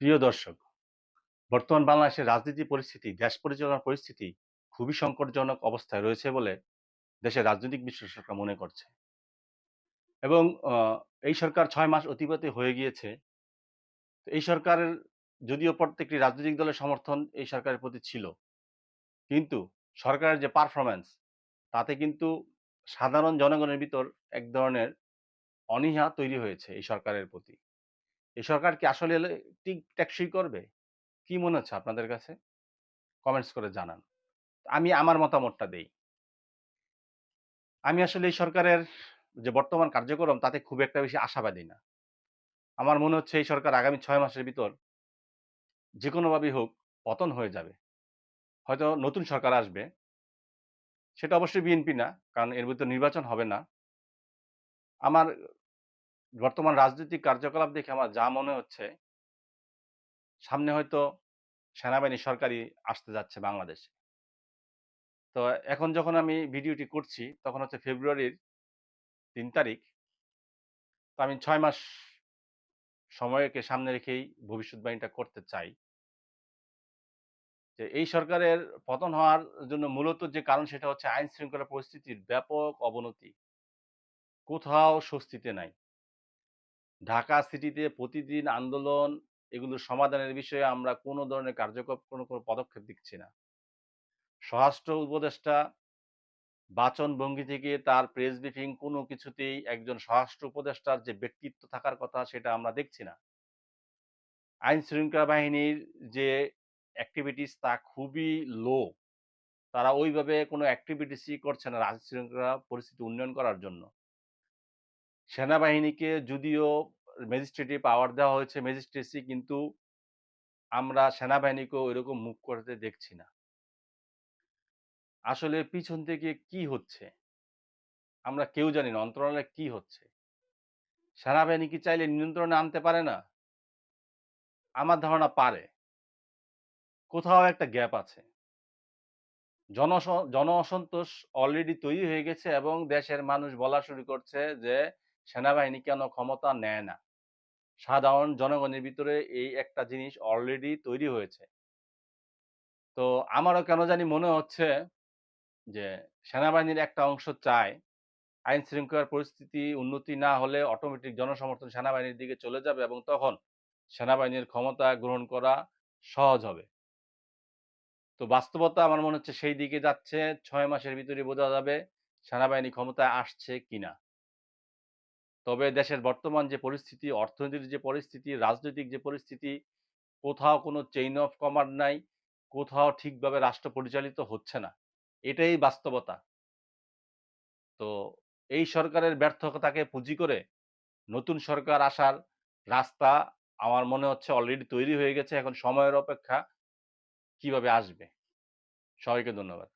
প্রিয় দর্শক, বর্তমান বাংলাদেশের রাজনীতি পরিস্থিতি, দেশ পরিচালনার পরিস্থিতি খুবই সংকটজনক অবস্থায় রয়েছে বলে দেশের রাজনৈতিক বিশ্লেষকরা মনে করছে। এবং এই সরকার ৬ মাস অতিবাহিত হয়ে গিয়েছে। তো এই সরকারের যদিও প্রত্যেকটি রাজনৈতিক দলের সমর্থন এই সরকারের প্রতি ছিল, কিন্তু সরকারের যে পারফরম্যান্স তাতে কিন্তু সাধারণ জনগণের ভিতর এক ধরনের অনীহা তৈরি হয়েছে এই সরকারের প্রতি। এই সরকার কি আসলে টেকসই করবে? কি মনে হচ্ছে আপনাদের কাছে? কমেন্টস করে জানান। আমি আমার মতামতটা দেই। আমি আসলে এই সরকারের যে বর্তমান কার্যক্রম তাতে খুব একটা বেশি আশাবাদী না। আমার মনে হচ্ছে এই সরকার আগামী ৬ মাসের ভিতর যেকোনোভাবেই হোক পতন হয়ে যাবে। হয়তো নতুন সরকার আসবে। সেটা অবশ্যই বিএনপি না। কারণ এর ভিতর নির্বাচন হবে না। আমার বর্তমান রাজনৈতিক কার্যকলাপ দেখে আমার যা মনে হচ্ছে, সামনে হয়তো সেনাবাহিনী সরকারই আসতে যাচ্ছে বাংলাদেশে। তো এখন যখন আমি ভিডিওটি করছি তখন হচ্ছে ফেব্রুয়ারির ৩ তারিখ। তো আমি ৬ মাস সময়কে সামনে রেখেই ভবিষ্যদ্বাণীটা করতে চাই। যে এই সরকারের পতন হওয়ার জন্য মূলত যে কারণ সেটা হচ্ছে আইন শৃঙ্খলা পরিস্থিতির ব্যাপক অবনতি। কোথাও স্বস্তিতে নাই। ঢাকা সিটিতে প্রতিদিন আন্দোলন, এগুলোর সমাধানের বিষয়ে আমরা কোন ধরনের কার্যকর কোনো পদক্ষেপ দেখছি না। স্বরাষ্ট্র উপদেষ্টা বাচনভঙ্গি থেকে তার প্রেস ব্রিফিং কোনো কিছুতেই একজন স্বরাষ্ট্র উপদেষ্টার যে ব্যক্তিত্ব থাকার কথা সেটা আমরা দেখছি না। আইন শৃঙ্খলা বাহিনীর যে এক্টিভিটিস তা খুবই লো। তারা ওইভাবে কোনো এক্টিভিটিসই করছে না আইন শৃঙ্খলা পরিস্থিতি উন্নয়ন করার জন্য। সেনাবাহিনীকে যদিও ম্যাজিস্ট্রেটি পাওয়ার দেওয়া হয়েছে ম্যাজিস্ট্রেসি, কিন্তু আমরা সেনাবাহিনীকেও ওইরকম মুভ করতে দেখছি না। আসলে পিছন থেকে কি হচ্ছে? আমরা কেউ জানি না অন্তরালে কি হচ্ছে? সেনাবাহিনী কি চাইলে নিয়ন্ত্রণে আনতে পারে না? আমার ধারণা পারে। কোথাও একটা গ্যাপ আছে। জন অসন্তোষ অলরেডি তৈরি হয়ে গেছে এবং দেশের মানুষ বলা শুরু করছে যে সেনাবাহিনী কেন ক্ষমতা নেয় না। সাধারণ জনগণের ভিতরে এই একটা জিনিস অলরেডি তৈরি হয়েছে। তো আমারও কেন জানি মনে হচ্ছে যে সেনাবাহিনীর একটা অংশ চায় আইন শৃঙ্খলার পরিস্থিতি উন্নতি না হলে অটোমেটিক জনসমর্থন সেনাবাহিনীর দিকে চলে যাবে এবং তখন সেনাবাহিনীর ক্ষমতা গ্রহণ করা সহজ হবে। তো বাস্তবতা আমার মনে হচ্ছে সেই দিকে যাচ্ছে। ৬ মাসের ভিতরে বোঝা যাবে সেনাবাহিনী ক্ষমতায় আসছে কিনা। তবে দেশের বর্তমান যে পরিস্থিতি, অর্থনীতির যে পরিস্থিতি, রাজনৈতিক যে পরিস্থিতি, কোথাও কোনো চেইন অফ কমান্ড নাই, কোথাও ঠিকভাবে রাষ্ট্র পরিচালিত হচ্ছে না। এটাই বাস্তবতা। তো এই সরকারের ব্যর্থতাকে পুঁজি করে নতুন সরকার আসার রাস্তা আমার মনে হচ্ছে অলরেডি তৈরি হয়ে গেছে। এখন সময়ের অপেক্ষা কিভাবে আসবে। সবাইকে ধন্যবাদ।